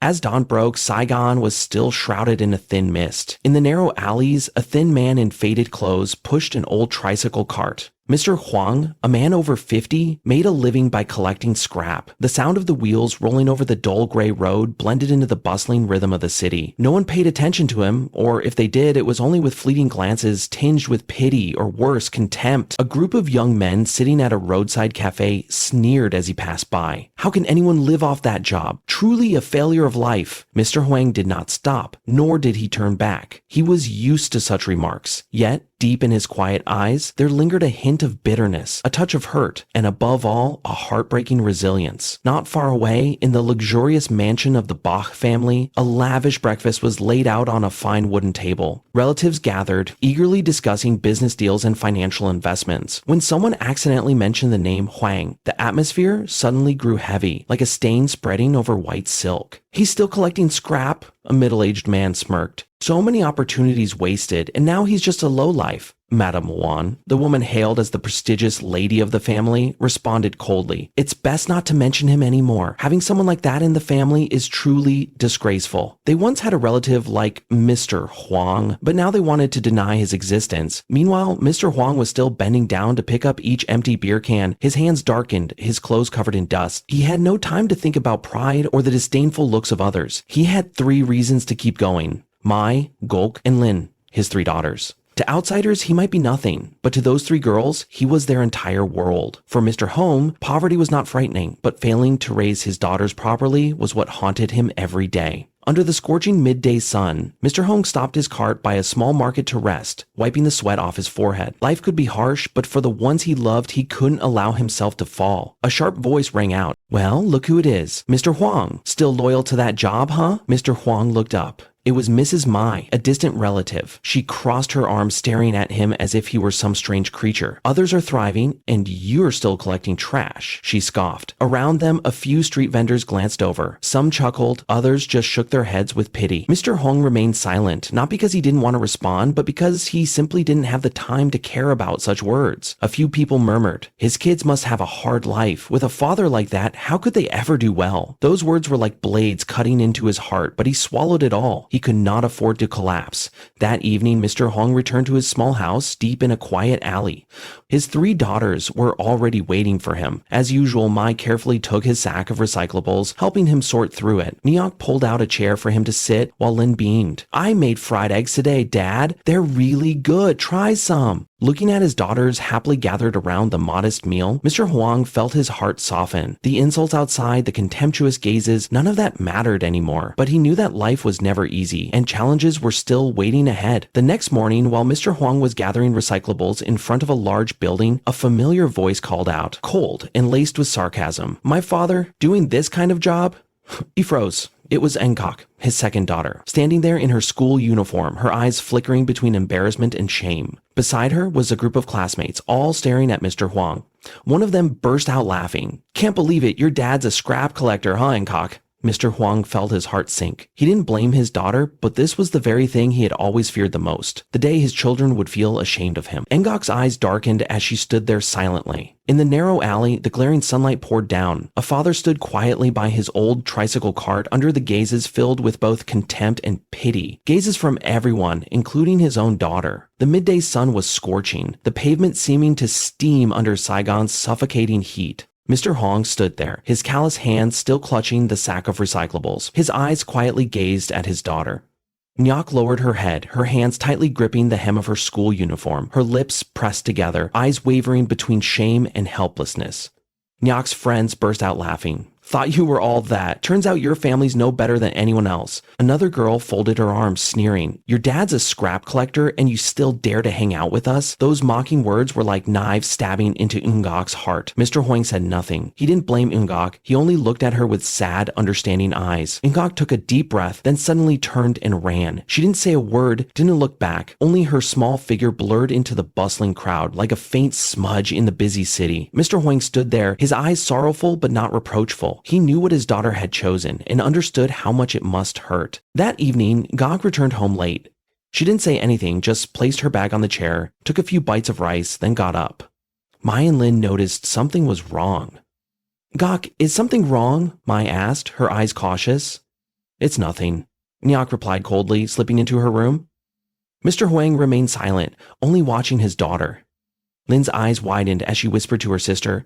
As dawn broke, Saigon was still shrouded in a thin mist. In the narrow alleys, a thin man in faded clothes pushed an old tricycle cart. Mr. Hoang, a man over 50, made a living by collecting scrap. The sound of the wheels rolling over the dull gray road blended into the bustling rhythm of the city. No one paid attention to him, or if they did, it was only with fleeting glances tinged with pity or worse, contempt. A group of young men sitting at a roadside café sneered as he passed by. How can anyone live off that job? Truly a failure of life. Mr. Hoang did not stop, nor did he turn back. He was used to such remarks. Yet, deep in his quiet eyes, there lingered a hint of bitterness, a touch of hurt, and above all, a heartbreaking resilience. Not far away, in the luxurious mansion of the Bach family, a lavish breakfast was laid out on a fine wooden table. Relatives gathered, eagerly discussing business deals and financial investments. When someone accidentally mentioned the name Hoang, the atmosphere suddenly grew heavy, like a stain spreading over white silk. "He's still collecting scrap?" a middle-aged man smirked. "So many opportunities wasted, and now he's just a lowlife." Madame Wan, the woman hailed as the prestigious lady of the family, responded coldly. "It's best not to mention him anymore. Having someone like that in the family is truly disgraceful." They once had a relative like Mr. Hoang, but now they wanted to deny his existence. Meanwhile, Mr. Hoang was still bending down to pick up each empty beer can, his hands darkened, his clothes covered in dust. He had no time to think about pride or the disdainful looks of others. He had 3 reasons to keep going: Mai, Gok, and Lin, his 3 daughters. To outsiders, he might be nothing, but to those 3 girls, he was their entire world. For Mr. Hoang, poverty was not frightening, but failing to raise his daughters properly was what haunted him every day. Under the scorching midday sun, Mr. Hoang stopped his cart by a small market to rest, wiping the sweat off his forehead. Life could be harsh, but for the ones he loved, he couldn't allow himself to fall. A sharp voice rang out. "Well, look who it is. Mr. Hoang. Still loyal to that job, huh?" Mr. Hoang looked up. It was Mrs. Mai, a distant relative. She crossed her arms, staring at him as if he were some strange creature. "Others are thriving, and you're still collecting trash," she scoffed. Around them, a few street vendors glanced over. Some chuckled, others just shook their heads with pity. Mr. Hoang remained silent, not because he didn't want to respond, but because he simply didn't have the time to care about such words. A few people murmured, "His kids must have a hard life. With a father like that, how could they ever do well?" Those words were like blades cutting into his heart, but he swallowed it all. He could not afford to collapse. That evening, Mr. Hoang returned to his small house deep in a quiet alley. His 3 daughters were already waiting for him. As usual, Mai carefully took his sack of recyclables, helping him sort through it. Neok pulled out a chair for him to sit while Lin beamed. "I made fried eggs today, Dad. They're really good. Try some." Looking at his daughters happily gathered around the modest meal, Mr. Hoang felt his heart soften. The insults outside, the contemptuous gazes, none of that mattered anymore. But he knew that life was never easy, and challenges were still waiting ahead. The next morning, while Mr. Hoang was gathering recyclables in front of a large building, a familiar voice called out, cold and laced with sarcasm. "My father, doing this kind of job?" He froze. It was Engok, his second daughter, standing there in her school uniform, her eyes flickering between embarrassment and shame. Beside her was a group of classmates, all staring at Mr. Hoang. One of them burst out laughing. "Can't believe it, your dad's a scrap collector, huh, Engok?" Mr. Hoang felt his heart sink. He didn't blame his daughter, but this was the very thing he had always feared the most, the day his children would feel ashamed of him. Engok's eyes darkened as she stood there silently. In the narrow alley, the glaring sunlight poured down. A father stood quietly by his old tricycle cart under the gazes filled with both contempt and pity. Gazes from everyone, including his own daughter. The midday sun was scorching, the pavement seeming to steam under Saigon's suffocating heat. Mr. Hoang stood there, his callous hands still clutching the sack of recyclables. His eyes quietly gazed at his daughter. Nyok lowered her head, her hands tightly gripping the hem of her school uniform, her lips pressed together, eyes wavering between shame and helplessness. Nyok's friends burst out laughing. "Thought you were all that. Turns out your family's no better than anyone else." Another girl folded her arms, sneering. "Your dad's a scrap collector and you still dare to hang out with us?" Those mocking words were like knives stabbing into Ungok's heart. Mr. Hoang said nothing. He didn't blame Ungok. He only looked at her with sad, understanding eyes. Ungok took a deep breath, then suddenly turned and ran. She didn't say a word, didn't look back. Only her small figure blurred into the bustling crowd like a faint smudge in the busy city. Mr. Hoang stood there, his eyes sorrowful but not reproachful. He knew what his daughter had chosen and understood how much it must hurt. That evening, Gok returned home late. She didn't say anything, just placed her bag on the chair, took a few bites of rice, then got up. Mai and Lin noticed something was wrong. "Gok, is something wrong?" Mai asked, her eyes cautious. It's nothing, Nyok replied coldly, slipping into her room. Mr. Hoang remained silent, only watching his daughter. Lin's eyes widened as she whispered to her sister,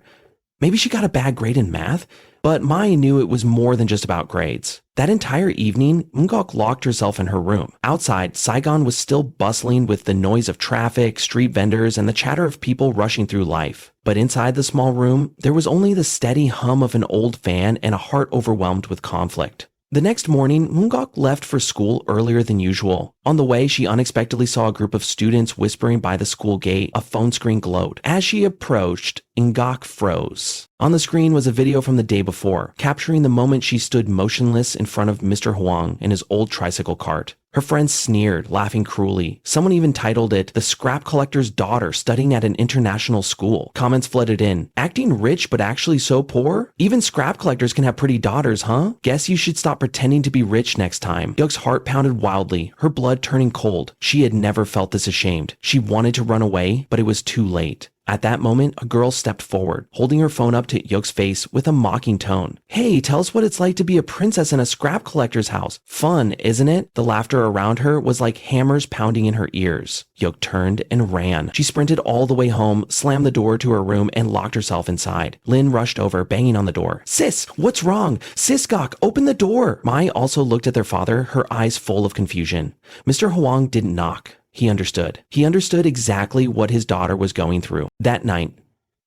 maybe she got a bad grade in math, but Mai knew it was more than just about grades. That entire evening, Ngok locked herself in her room. Outside, Saigon was still bustling with the noise of traffic, street vendors, and the chatter of people rushing through life. But inside the small room, there was only the steady hum of an old fan and a heart overwhelmed with conflict. The next morning, Ngok left for school earlier than usual. On the way, she unexpectedly saw a group of students whispering by the school gate. A phone screen glowed. As she approached, Ngok froze. On the screen was a video from the day before, capturing the moment she stood motionless in front of Mr. Hoang in his old tricycle cart. Her friends sneered, laughing cruelly. Someone even titled it, "The Scrap Collector's Daughter Studying at an International School." Comments flooded in. Acting rich but actually so poor? Even scrap collectors can have pretty daughters, huh? Guess you should stop pretending to be rich next time. Yuk's heart pounded wildly, her blood turning cold. She had never felt this ashamed. She wanted to run away, but it was too late. At that moment, a girl stepped forward, holding her phone up to Yuk's face with a mocking tone. "Hey, tell us what it's like to be a princess in a scrap collector's house. Fun, isn't it?" The laughter around her was like hammers pounding in her ears. Yuk turned and ran. She sprinted all the way home, slammed the door to her room, and locked herself inside. Lin rushed over, banging on the door. "Sis, what's wrong? Sis Gok, open the door!" Mai also looked at their father, her eyes full of confusion. Mr. Hoang didn't knock. He understood. He understood exactly what his daughter was going through. That night,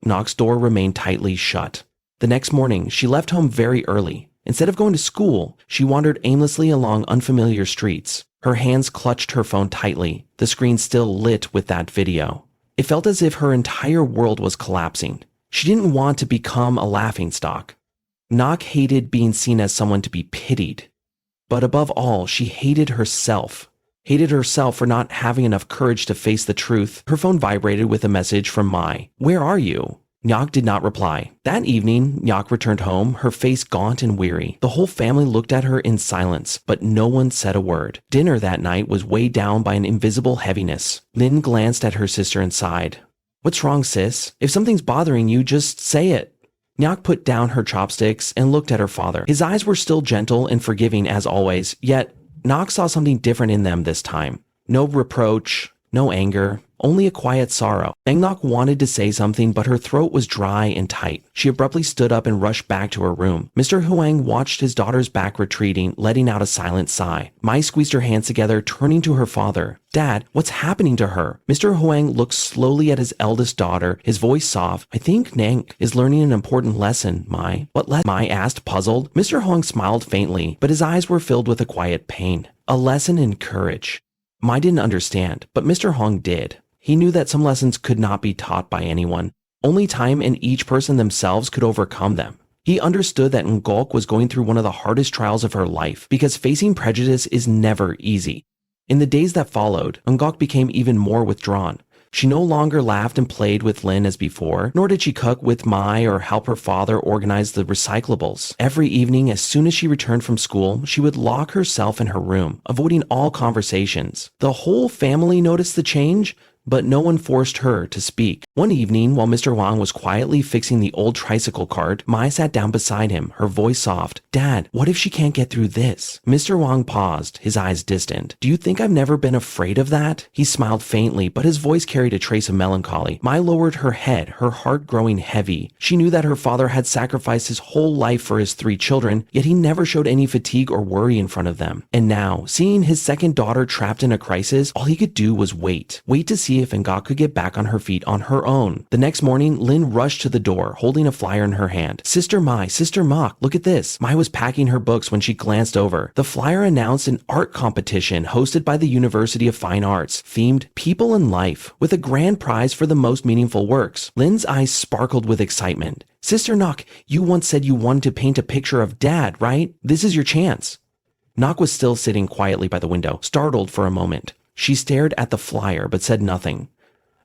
Ngok's door remained tightly shut. The next morning, she left home very early. Instead of going to school, she wandered aimlessly along unfamiliar streets. Her hands clutched her phone tightly, the screen still lit with that video. It felt as if her entire world was collapsing. She didn't want to become a laughingstock. Ngok hated being seen as someone to be pitied. But above all, she hated herself. Hated herself for not having enough courage to face the truth. Her phone vibrated with a message from Mai. "Where are you?" Ngok did not reply. That evening, Ngok returned home, her face gaunt and weary. The whole family looked at her in silence, but no one said a word. Dinner that night was weighed down by an invisible heaviness. Lin glanced at her sister and sighed. "What's wrong, sis? If something's bothering you, just say it." Ngok put down her chopsticks and looked at her father. His eyes were still gentle and forgiving as always, yet Ngok saw something different in them this time. No reproach, no anger, only a quiet sorrow. Ngok wanted to say something, but her throat was dry and tight. She abruptly stood up and rushed back to her room. Mr. Hoang watched his daughter's back retreating, letting out a silent sigh. Mai squeezed her hands together, turning to her father. "Dad, what's happening to her?" Mr. Hoang looked slowly at his eldest daughter, his voice soft. "I think Nang is learning an important lesson, Mai." "What lesson?" Mai asked, puzzled. Mr. Hoang smiled faintly, but his eyes were filled with a quiet pain. "A lesson in courage." Mai didn't understand, but Mr. Hoang did. He knew that some lessons could not be taught by anyone. Only time and each person themselves could overcome them. He understood that Ngok was going through one of the hardest trials of her life, because facing prejudice is never easy. In the days that followed, Ngok became even more withdrawn. She no longer laughed and played with Lin as before, nor did she cook with Mai or help her father organize the recyclables. Every evening, as soon as she returned from school, she would lock herself in her room, avoiding all conversations. The whole family noticed the change, but no one forced her to speak. One evening, while Mr. Hoang was quietly fixing the old tricycle cart, Mai sat down beside him, her voice soft. "Dad, what if she can't get through this?" Mr. Hoang paused, his eyes distant. "Do you think I've never been afraid of that?" He smiled faintly, but his voice carried a trace of melancholy. Mai lowered her head, her heart growing heavy. She knew that her father had sacrificed his whole life for his 3 children, yet he never showed any fatigue or worry in front of them. And now, seeing his second daughter trapped in a crisis, all he could do was wait. Wait to see if Ngok could get back on her feet on her own. The next morning, Lin rushed to the door, holding a flyer in her hand. "Sister Mai, Sister Mok, look at this." Mai was packing her books when she glanced over. The flyer announced an art competition hosted by the University of Fine Arts, themed People and Life, with a grand prize for the most meaningful works. Lin's eyes sparkled with excitement. "Sister Nok, you once said you wanted to paint a picture of Dad, right? This is your chance." Nok was still sitting quietly by the window, startled for a moment. She stared at the flyer but said nothing.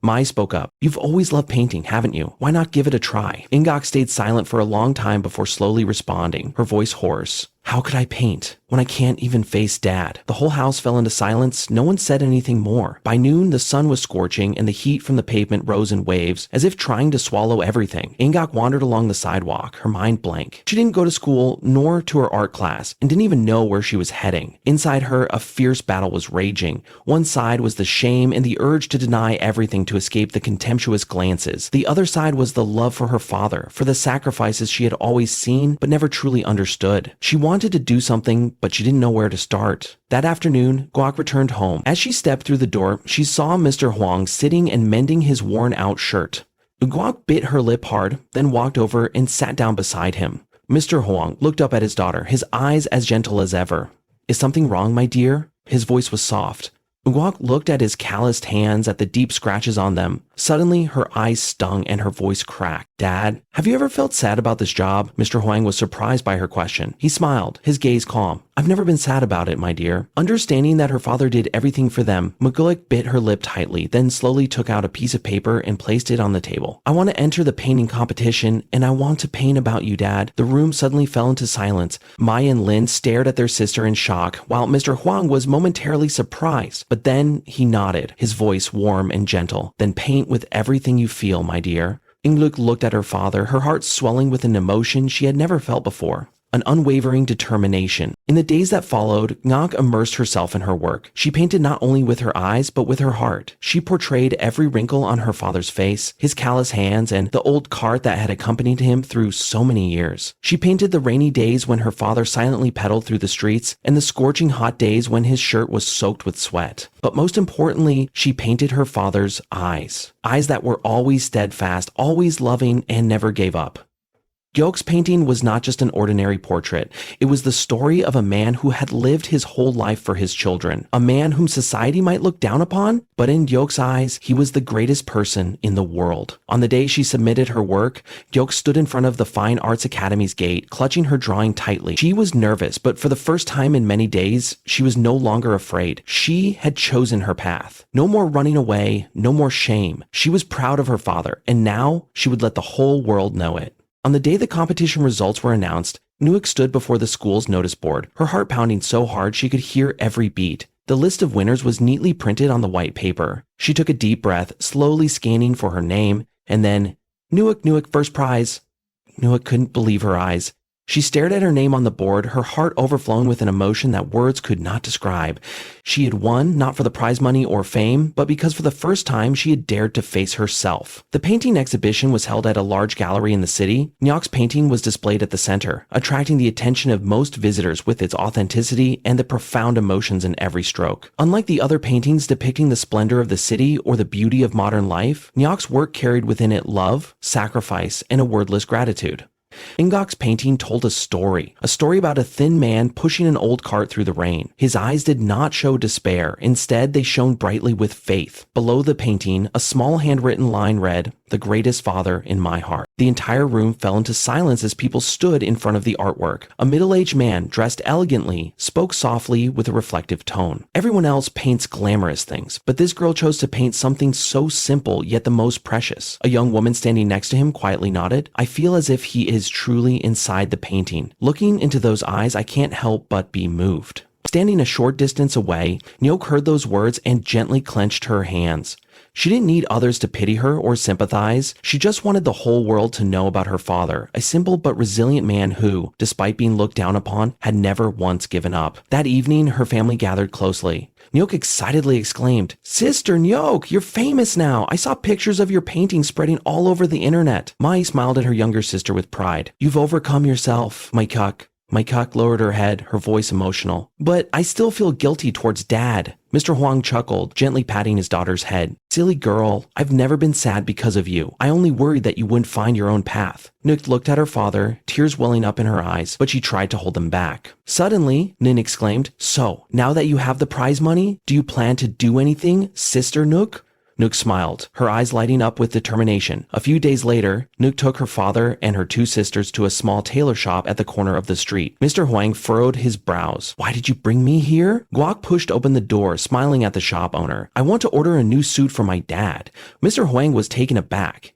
Mai spoke up. "You've always loved painting, haven't you? Why not give it a try?" Ngok stayed silent for a long time before slowly responding, her voice hoarse. How could I paint when I can't even face Dad? The whole house fell into silence. No one said anything more. By noon, the sun was scorching and the heat from the pavement rose in waves, as if trying to swallow everything. Ingok wandered along the sidewalk, her mind blank. She didn't go to school nor to her art class and didn't even know where she was heading. Inside her, a fierce battle was raging. One side was the shame and the urge to deny everything to escape the contemptuous glances. The other side was the love for her father, for the sacrifices she had always seen but never truly understood. She wanted to do something, but she didn't know where to start. That afternoon, Guok returned home. As she stepped through the door, she saw Mr. Hoang sitting and mending his worn-out shirt. Guok bit her lip hard, then walked over and sat down beside him. Mr. Hoang looked up at his daughter, his eyes as gentle as ever. "Is something wrong, my dear?" His voice was soft. Guok looked at his calloused hands, at the deep scratches on them. Suddenly, her eyes stung and her voice cracked. "Dad, have you ever felt sad about this job?" Mr. Hoang was surprised by her question. He smiled, his gaze calm. "I've never been sad about it, my dear." Understanding that her father did everything for them, Mgulik bit her lip tightly, then slowly took out a piece of paper and placed it on the table. "I want to enter the painting competition, and I want to paint about you, Dad." The room suddenly fell into silence. Mai and Lin stared at their sister in shock, while Mr. Hoang was momentarily surprised. But then he nodded, his voice warm and gentle. "Then paint with everything you feel, my dear." Ingluk looked at her father, her heart swelling with an emotion she had never felt before. An unwavering determination. In the days that followed, Ngok immersed herself in her work. She painted not only with her eyes, but with her heart. She portrayed every wrinkle on her father's face, his callous hands, and the old cart that had accompanied him through so many years. She painted the rainy days when her father silently pedaled through the streets, and the scorching hot days when his shirt was soaked with sweat. But most importantly, she painted her father's eyes. Eyes that were always steadfast, always loving, and never gave up. Gyok's painting was not just an ordinary portrait. It was the story of a man who had lived his whole life for his children, a man whom society might look down upon, but in Gyok's eyes, he was the greatest person in the world. On the day she submitted her work, Gyok stood in front of the Fine Arts Academy's gate, clutching her drawing tightly. She was nervous, but for the first time in many days, she was no longer afraid. She had chosen her path. No more running away, no more shame. She was proud of her father, and now she would let the whole world know it. On the day the competition results were announced, Nuik stood before the school's notice board, her heart pounding so hard she could hear every beat. The list of winners was neatly printed on the white paper. She took a deep breath, slowly scanning for her name, and then, Nuik, first prize. Nuik couldn't believe her eyes. She stared at her name on the board, her heart overflowing with an emotion that words could not describe. She had won, not for the prize money or fame, but because for the first time she had dared to face herself. The painting exhibition was held at a large gallery in the city. Nyok's painting was displayed at the center, attracting the attention of most visitors with its authenticity and the profound emotions in every stroke. Unlike the other paintings depicting the splendor of the city or the beauty of modern life, Nyok's work carried within it love, sacrifice, and a wordless gratitude. Ingok's painting told a story about a thin man pushing an old cart through the rain. His eyes did not show despair. Instead, they shone brightly with faith. Below the painting, a small handwritten line read, "The greatest father in my heart." The entire room fell into silence as people stood in front of the artwork. A middle-aged man, dressed elegantly, spoke softly with a reflective tone. Everyone else paints glamorous things, but this girl chose to paint something so simple yet the most precious. A young woman standing next to him quietly nodded. "I feel as if he is truly inside the painting. Looking into those eyes, I can't help but be moved." Standing a short distance away, Nyok heard those words and gently clenched her hands. She didn't need others to pity her or sympathize. She just wanted the whole world to know about her father, a simple but resilient man who, despite being looked down upon, had never once given up. That evening, her family gathered closely. Nyok excitedly exclaimed, "Sister Nyok, you're famous now. I saw pictures of your painting spreading all over the internet." Mai smiled at her younger sister with pride. "You've overcome yourself, my cuck." My cuck lowered her head, her voice emotional. "But I still feel guilty towards Dad." Mr. Hoang chuckled, gently patting his daughter's head. "Silly girl, I've never been sad because of you. I only worried that you wouldn't find your own path." Nook looked at her father, tears welling up in her eyes, but she tried to hold them back. Suddenly, Nin exclaimed, "So, now that you have the prize money, do you plan to do anything, Sister Nook?" Nook smiled, her eyes lighting up with determination. A few days later, Nook took her father and her two sisters to a small tailor shop at the corner of the street. Mr. Hoang furrowed his brows. "Why did you bring me here?" Guok pushed open the door, smiling at the shop owner. "I want to order a new suit for my dad." Mr. Hoang was taken aback.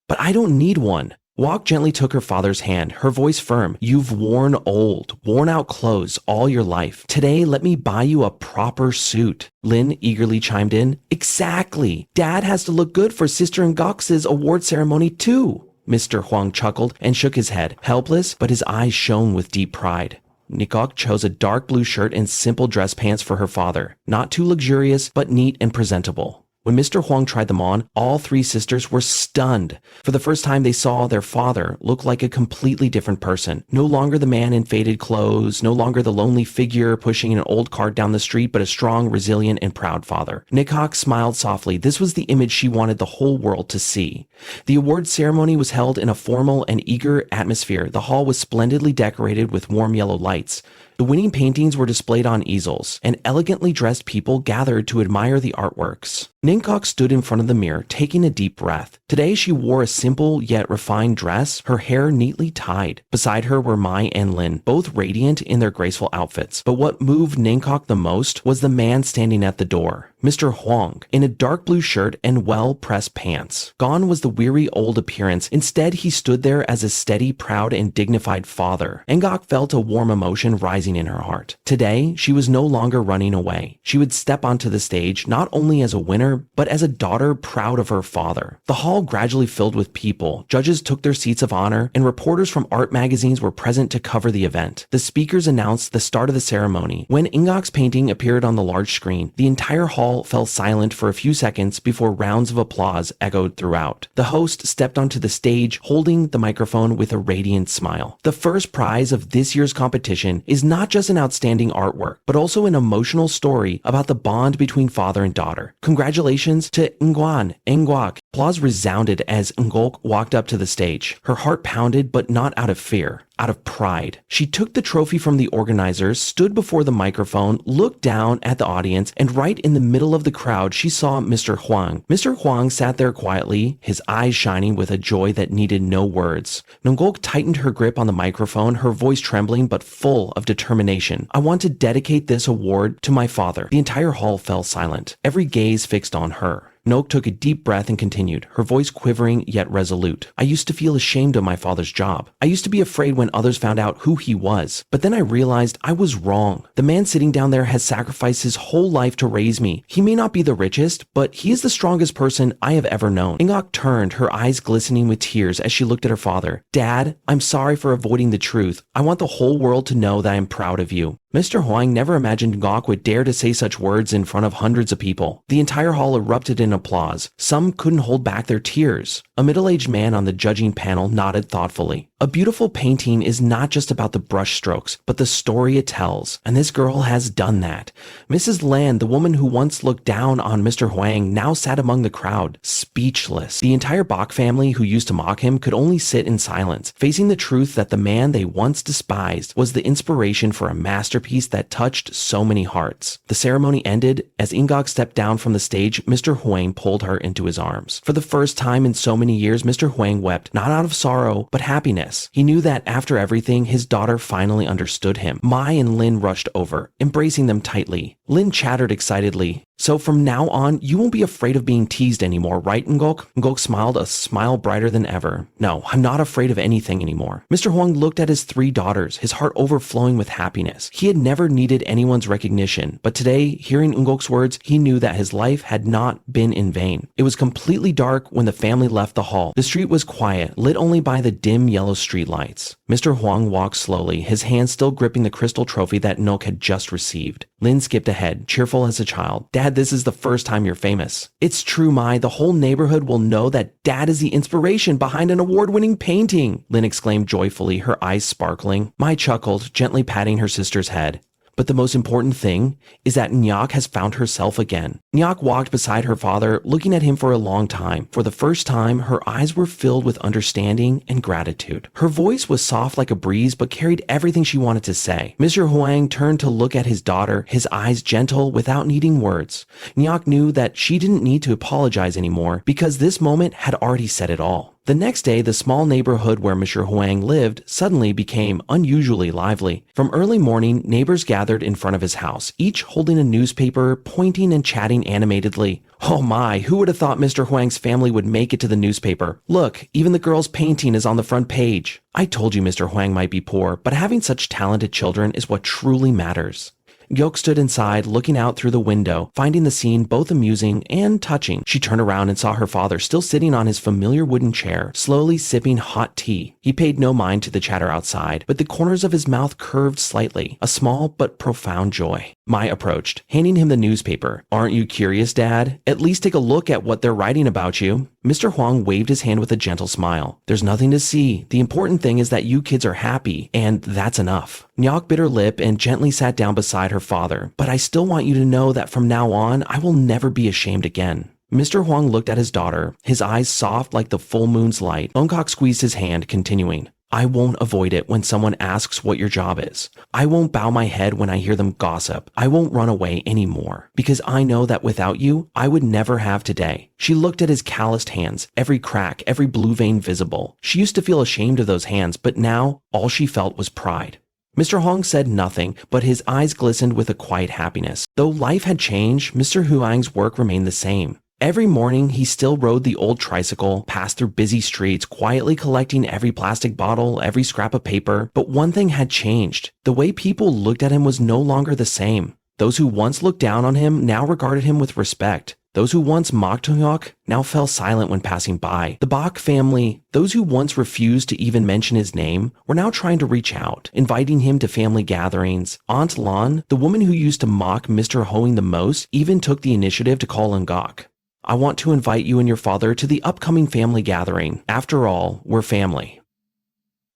"But I don't need one." Wok gently took her father's hand, her voice firm. You've worn old, worn out clothes all your life. Today, let me buy you a proper suit. Lin eagerly chimed in. Exactly. Dad has to look good for Sister Ngok's award ceremony too. Mr. Hoang chuckled and shook his head, helpless, but his eyes shone with deep pride. Ngok chose a dark blue shirt and simple dress pants for her father, not too luxurious, but neat and presentable. When Mr. Hoang tried them on, all three sisters were stunned. For the first time, they saw their father look like a completely different person. No longer the man in faded clothes, no longer the lonely figure pushing an old cart down the street, but a strong, resilient, and proud father. Ngok smiled softly. This was the image she wanted the whole world to see. The award ceremony was held in a formal and eager atmosphere. The hall was splendidly decorated with warm yellow lights. The winning paintings were displayed on easels, and elegantly dressed people gathered to admire the artworks. Ngok stood in front of the mirror, taking a deep breath. Today she wore a simple yet refined dress, her hair neatly tied. Beside her were Mai and Lin, both radiant in their graceful outfits. But what moved Ngok the most was the man standing at the door, Mr. Hoang, in a dark blue shirt and well-pressed pants. Gone was the weary old appearance. Instead, he stood there as a steady, proud, and dignified father. Ngok felt a warm emotion rising in her heart. Today, she was no longer running away. She would step onto the stage not only as a winner, but as a daughter proud of her father. The hall gradually filled with people. Judges took their seats of honor, and reporters from art magazines were present to cover the event. The speakers announced the start of the ceremony. When Ngok's painting appeared on the large screen, the entire hall fell silent for a few seconds before rounds of applause echoed throughout. The host stepped onto the stage, holding the microphone with a radiant smile. The first prize of this year's competition is not just an outstanding artwork, but also an emotional story about the bond between father and daughter. Congratulations to Ngok. Applause resounded as Ngok walked up to the stage. Her heart pounded, but not out of fear, out of pride. She took the trophy from the organizers, stood before the microphone, looked down at the audience, and right in the middle of the crowd, she saw Mr. Hoang. Mr. Hoang sat there quietly, his eyes shining with a joy that needed no words. Ngok tightened her grip on the microphone, her voice trembling but full of determination. I want to dedicate this award to my father. The entire hall fell silent, every gaze fixed on her. Ngok took a deep breath and continued, her voice quivering yet resolute. I used to feel ashamed of my father's job. I used to be afraid when others found out who he was. But then I realized I was wrong. The man sitting down there has sacrificed his whole life to raise me. He may not be the richest, but he is the strongest person I have ever known. Ngok turned, her eyes glistening with tears as she looked at her father. Dad, I'm sorry for avoiding the truth. I want the whole world to know that I am proud of you. Mr. Hoang never imagined Ngok would dare to say such words in front of hundreds of people. The entire hall erupted in applause. Some couldn't hold back their tears. A middle-aged man on the judging panel nodded thoughtfully. A beautiful painting is not just about the brush strokes, but the story it tells, and this girl has done that. Mrs. Lan, the woman who once looked down on Mr. Hoang, now sat among the crowd, speechless. The entire Bach family who used to mock him could only sit in silence, facing the truth that the man they once despised was the inspiration for a masterpiece that touched so many hearts. The ceremony ended. As Ngok stepped down from the stage, Mr. Hoang pulled her into his arms. For the first time in so many years, Mr. Hoang wept, not out of sorrow, but happiness. He knew that after everything, his daughter finally understood him. Mai and Lin rushed over, embracing them tightly. Lin chattered excitedly. So from now on, you won't be afraid of being teased anymore, right, Ngok? Ngok smiled, a smile brighter than ever. No, I'm not afraid of anything anymore. Mr. Hoang looked at his three daughters, his heart overflowing with happiness. He had never needed anyone's recognition, but today, hearing Ngok's words, he knew that his life had not been in vain. It was completely dark when the family left the hall. The street was quiet, lit only by the dim yellow street lights. Mr. Hoang walked slowly, his hand still gripping the crystal trophy that Ngok had just received. Lin skipped ahead, cheerful as a child. Dad, this is the first time you're famous. It's true, Mai. The whole neighborhood will know that Dad is the inspiration behind an award-winning painting, Lin exclaimed joyfully, her eyes sparkling. Mai chuckled, gently patting her sister's head. But the most important thing is that Ngok has found herself again. Ngok walked beside her father, looking at him for a long time. For the first time, her eyes were filled with understanding and gratitude. Her voice was soft like a breeze, but carried everything she wanted to say. Mr. Hoang turned to look at his daughter, his eyes gentle without needing words. Ngok knew that she didn't need to apologize anymore because this moment had already said it all. The next day, the small neighborhood where Mr. Hoang lived suddenly became unusually lively. From early morning, neighbors gathered in front of his house, each holding a newspaper, pointing and chatting animatedly. Oh my, who would have thought Mr. Hoang's family would make it to the newspaper? Look, even the girl's painting is on the front page. I told you Mr. Hoang might be poor, but having such talented children is what truly matters. Gyok stood inside, looking out through the window, finding the scene both amusing and touching. She turned around and saw her father still sitting on his familiar wooden chair, slowly sipping hot tea. He paid no mind to the chatter outside, but the corners of his mouth curved slightly, a small but profound joy. Mai approached, handing him the newspaper. Aren't you curious, Dad? At least take a look at what they're writing about you. Mr. Hoang waved his hand with a gentle smile. There's nothing to see. The important thing is that you kids are happy, and that's enough. Nyok bit her lip and gently sat down beside her father. But I still want you to know that from now on, I will never be ashamed again. Mr. Hoang looked at his daughter, his eyes soft like the full moon's light. Bangkok squeezed his hand, continuing. I won't avoid it when someone asks what your job is. I won't bow my head when I hear them gossip. I won't run away anymore, because I know that without you, I would never have today. She looked at his calloused hands, every crack, every blue vein visible. She used to feel ashamed of those hands, but now all she felt was pride. Mr. Hoang said nothing, but his eyes glistened with a quiet happiness. Though life had changed, Mr. Huang's work remained the same. Every morning, he still rode the old tricycle, passed through busy streets, quietly collecting every plastic bottle, every scrap of paper. But one thing had changed. The way people looked at him was no longer the same. Those who once looked down on him now regarded him with respect. Those who once mocked Hyuk now fell silent when passing by. The Bach family, those who once refused to even mention his name, were now trying to reach out, inviting him to family gatherings. Aunt Lan, the woman who used to mock Mr. Hoang the most, even took the initiative to call Ngok. I want to invite you and your father to the upcoming family gathering. After all, we're family.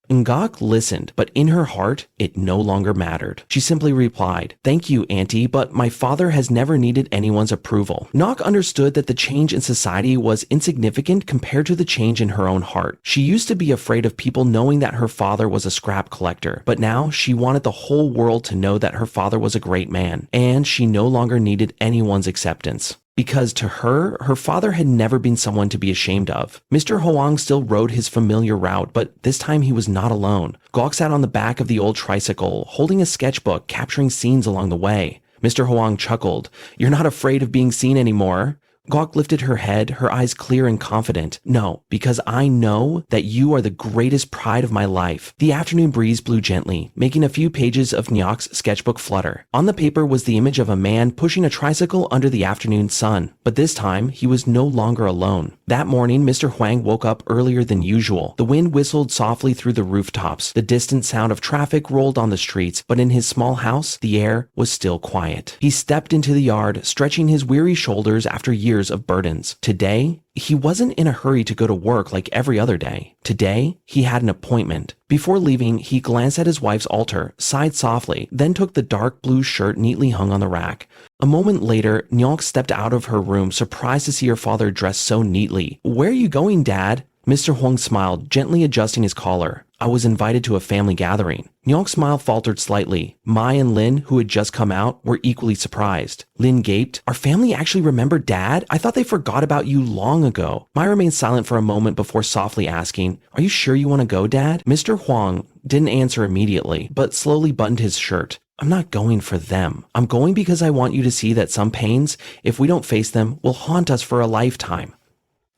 Ngok listened, but in her heart, it no longer mattered. She simply replied, Thank you, Auntie, but my father has never needed anyone's approval. Ngok understood that the change in society was insignificant compared to the change in her own heart. She used to be afraid of people knowing that her father was a scrap collector, but now she wanted the whole world to know that her father was a great man, and she no longer needed anyone's acceptance. Because to her, her father had never been someone to be ashamed of. Mr. Hoang still rode his familiar route, but this time he was not alone. Gok sat on the back of the old tricycle, holding a sketchbook, capturing scenes along the way. Mr. Hoang chuckled. You're not afraid of being seen anymore? Gok lifted her head, her eyes clear and confident. No, because I know that you are the greatest pride of my life. The afternoon breeze blew gently, making a few pages of Nyok's sketchbook flutter. On the paper was the image of a man pushing a tricycle under the afternoon sun. But this time, he was no longer alone. That morning, Mr. Hoang woke up earlier than usual. The wind whistled softly through the rooftops. The distant sound of traffic rolled on the streets, but in his small house, the air was still quiet. He stepped into the yard, stretching his weary shoulders after years of burdens. Today, he wasn't in a hurry to go to work like every other day. Today, he had an appointment. Before leaving, he glanced at his wife's altar, sighed softly, then took the dark blue shirt neatly hung on the rack. A moment later, Nyok stepped out of her room, surprised to see her father dressed so neatly. Where are you going, Dad? Mr. Hoang smiled, gently adjusting his collar. I was invited to a family gathering. Nyok's smile faltered slightly. Mai and Lin, who had just come out, were equally surprised. Lin gaped. Our family actually remembered Dad? I thought they forgot about you long ago. Mai remained silent for a moment before softly asking, Are you sure you want to go, Dad? Mr. Hoang didn't answer immediately, but slowly buttoned his shirt. I'm not going for them. I'm going because I want you to see that some pains, if we don't face them, will haunt us for a lifetime.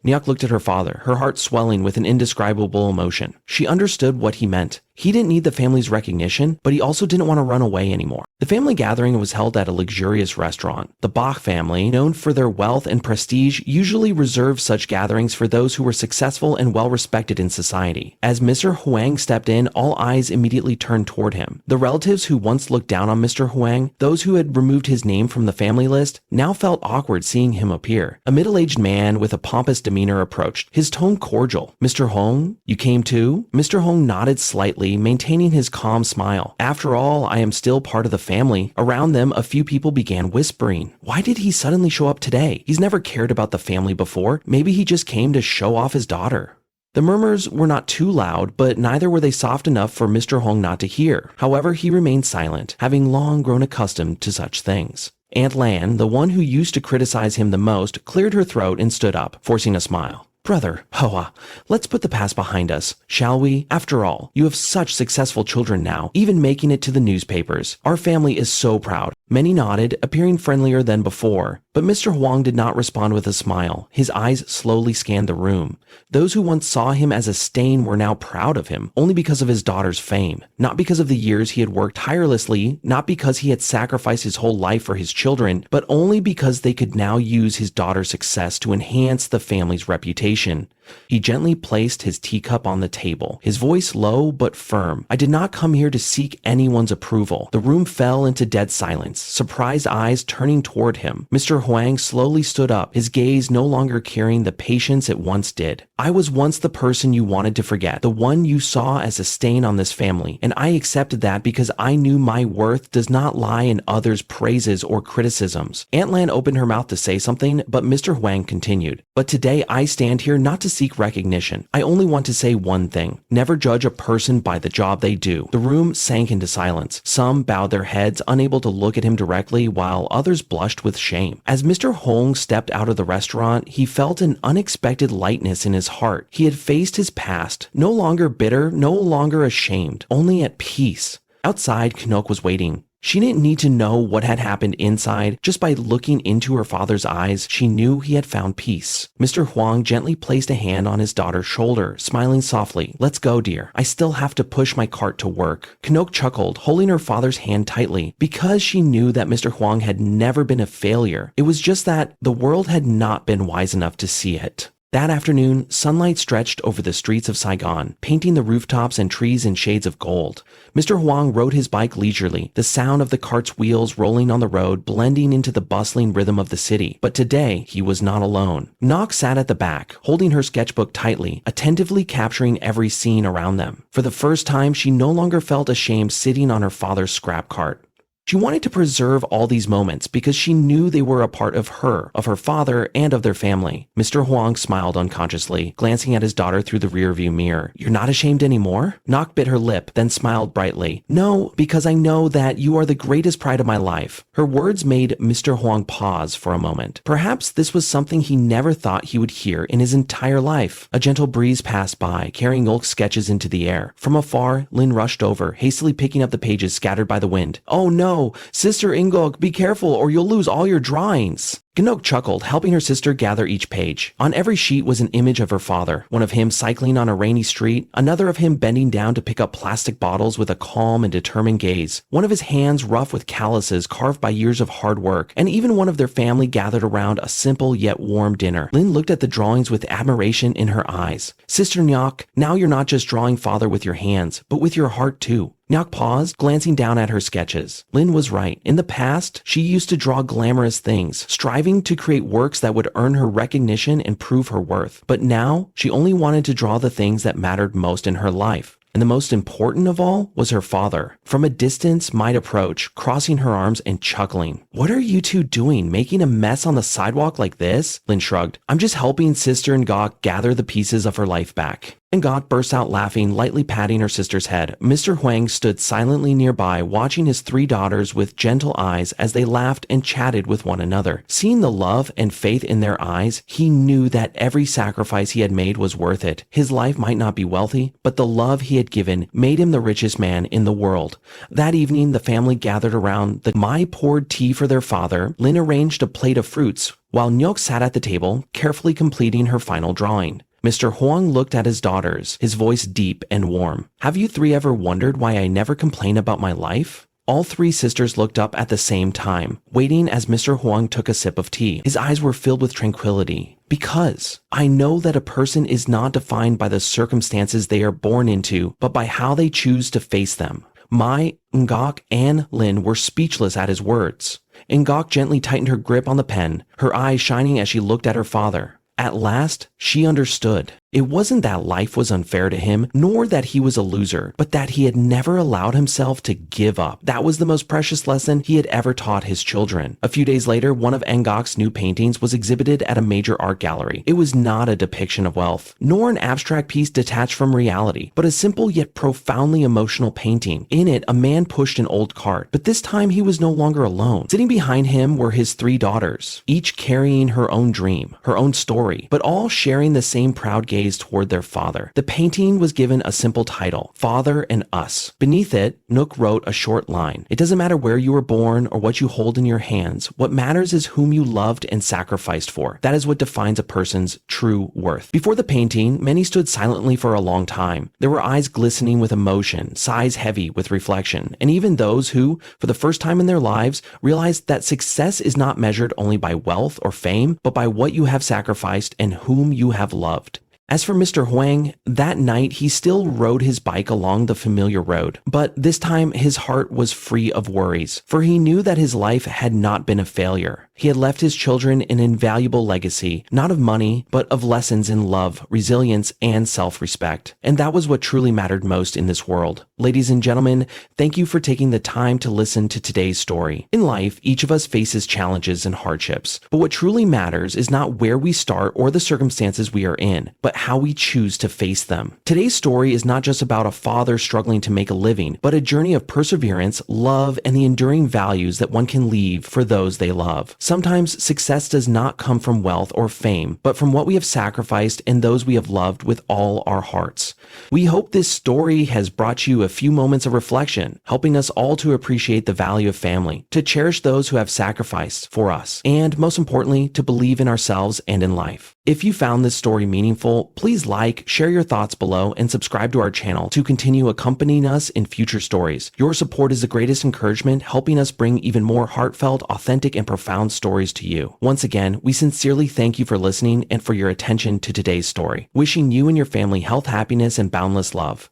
Nyok looked at her father, her heart swelling with an indescribable emotion. She understood what he meant. He didn't need the family's recognition, but he also didn't want to run away anymore. The family gathering was held at a luxurious restaurant. The Bach family, known for their wealth and prestige, usually reserved such gatherings for those who were successful and well-respected in society. As Mr. Hoang stepped in, all eyes immediately turned toward him. The relatives who once looked down on Mr. Hoang, those who had removed his name from the family list, now felt awkward seeing him appear. A middle-aged man with a pompous demeanor approached, his tone cordial. Mr. Hoang, you came too? Mr. Hoang nodded slightly, maintaining his calm smile. After all, I am still part of the family. Around them, a few people began whispering. Why did he suddenly show up today? He's never cared about the family before. Maybe he just came to show off his daughter. The murmurs were not too loud, but neither were they soft enough for Mr. Hoang not to hear. However, he remained silent, having long grown accustomed to such things. Aunt Lan, the one who used to criticize him the most, cleared her throat and stood up, forcing a smile. Brother, Hoa, let's put the past behind us, shall we? After all, you have such successful children now, even making it to the newspapers. Our family is so proud. Many nodded, appearing friendlier than before. But Mr. Hoang did not respond with a smile. His eyes slowly scanned the room. Those who once saw him as a stain were now proud of him, only because of his daughter's fame. Not because of the years he had worked tirelessly, not because he had sacrificed his whole life for his children, but only because they could now use his daughter's success to enhance the family's reputation. He gently placed his teacup on the table, his voice low but firm. I did not come here to seek anyone's approval. The room fell into dead silence, surprised eyes turning toward him. Mr. Hoang slowly stood up, his gaze no longer carrying the patience it once did. I was once the person you wanted to forget, the one you saw as a stain on this family, and I accepted that because I knew my worth does not lie in others' praises or criticisms. Aunt Lan opened her mouth to say something, but Mr. Hoang continued. But today I stand here not to seek recognition. I only want to say one thing. Never judge a person by the job they do. The room sank into silence. Some bowed their heads, unable to look at him directly, while others blushed with shame. As Mr. Hoang stepped out of the restaurant, he felt an unexpected lightness in his heart. He had faced his past, no longer bitter, no longer ashamed, only at peace. Outside, Knook was waiting. She didn't need to know what had happened inside. Just by looking into her father's eyes, she knew he had found peace. Mr. Hoang gently placed a hand on his daughter's shoulder, smiling softly. Let's go, dear. I still have to push my cart to work. Knook chuckled, holding her father's hand tightly. Because she knew that Mr. Hoang had never been a failure. It was just that the world had not been wise enough to see it. That afternoon, sunlight stretched over the streets of Saigon, painting the rooftops and trees in shades of gold. Mr. Hoang rode his bike leisurely, the sound of the cart's wheels rolling on the road blending into the bustling rhythm of the city. But today, he was not alone. Nok sat at the back, holding her sketchbook tightly, attentively capturing every scene around them. For the first time, she no longer felt ashamed sitting on her father's scrap cart. She wanted to preserve all these moments because she knew they were a part of her father, and of their family. Mr. Hoang smiled unconsciously, glancing at his daughter through the rearview mirror. You're not ashamed anymore? Nok bit her lip, then smiled brightly. No, because I know that you are the greatest pride of my life. Her words made Mr. Hoang pause for a moment. Perhaps this was something he never thought he would hear in his entire life. A gentle breeze passed by, carrying Ulk's sketches into the air. From afar, Lin rushed over, hastily picking up the pages scattered by the wind. Oh no! Sister Ingok, be careful or you'll lose all your drawings. Knook chuckled, helping her sister gather each page. On every sheet was an image of her father, one of him cycling on a rainy street, another of him bending down to pick up plastic bottles with a calm and determined gaze, one of his hands rough with calluses carved by years of hard work, and even one of their family gathered around a simple yet warm dinner. Lin looked at the drawings with admiration in her eyes. Sister Nyok, now you're not just drawing father with your hands, but with your heart too. Nyok paused, glancing down at her sketches. Lin was right. In the past, she used to draw glamorous things, striving to create works that would earn her recognition and prove her worth. But now, she only wanted to draw the things that mattered most in her life. And the most important of all was her father. From a distance, might approach, crossing her arms and chuckling. What are you two doing, making a mess on the sidewalk like this? Lin shrugged. I'm just helping Sister Ngok gather the pieces of her life back. Ngok burst out laughing, lightly patting her sister's head. Mr. Hoang stood silently nearby, watching his three daughters with gentle eyes as they laughed and chatted with one another. Seeing the love and faith in their eyes, he knew that every sacrifice he had made was worth it. His life might not be wealthy, but the love he had given made him the richest man in the world. That evening, the family gathered around the Mai poured tea for their father. Lin arranged a plate of fruits, while Nyok sat at the table, carefully completing her final drawing. Mr. Hoang looked at his daughters, his voice deep and warm. Have you three ever wondered why I never complain about my life? All three sisters looked up at the same time, waiting as Mr. Hoang took a sip of tea. His eyes were filled with tranquility. Because I know that a person is not defined by the circumstances they are born into, but by how they choose to face them. Mai, Ngok, and Lin were speechless at his words. Ngok gently tightened her grip on the pen, her eyes shining as she looked at her father. At last, she understood. It wasn't that life was unfair to him, nor that he was a loser, but that he had never allowed himself to give up. That was the most precious lesson he had ever taught his children. A few days later, one of Ngok's new paintings was exhibited at a major art gallery. It was not a depiction of wealth, nor an abstract piece detached from reality, but a simple yet profoundly emotional painting. In it, a man pushed an old cart, but this time he was no longer alone. Sitting behind him were his 3 daughters, each carrying her own dream, her own story, but all sharing the same proud gaze toward their father. The painting was given a simple title, Father and Us. Beneath it, Nook wrote a short line. It doesn't matter where you were born or what you hold in your hands. What matters is whom you loved and sacrificed for. That is what defines a person's true worth. Before the painting, many stood silently for a long time. There were eyes glistening with emotion, sighs heavy with reflection, and even those who, for the first time in their lives, realized that success is not measured only by wealth or fame, but by what you have sacrificed and whom you have loved. As for Mr. Hoang, that night he still rode his bike along the familiar road, but this time his heart was free of worries, for he knew that his life had not been a failure. He had left his children an invaluable legacy, not of money, but of lessons in love, resilience, and self-respect. And that was what truly mattered most in this world. Ladies and gentlemen, thank you for taking the time to listen to today's story. In life, each of us faces challenges and hardships, but what truly matters is not where we start or the circumstances we are in, but how we choose to face them. Today's story is not just about a father struggling to make a living, but a journey of perseverance, love, and the enduring values that one can leave for those they love. Sometimes success does not come from wealth or fame, but from what we have sacrificed and those we have loved with all our hearts. We hope this story has brought you a few moments of reflection, helping us all to appreciate the value of family, to cherish those who have sacrificed for us, and most importantly, to believe in ourselves and in life. If you found this story meaningful, please like, share your thoughts below, and subscribe to our channel to continue accompanying us in future stories. Your support is the greatest encouragement, helping us bring even more heartfelt, authentic, and profound stories to you. Once again, we sincerely thank you for listening and for your attention to today's story. Wishing you and your family health, happiness, and boundless love.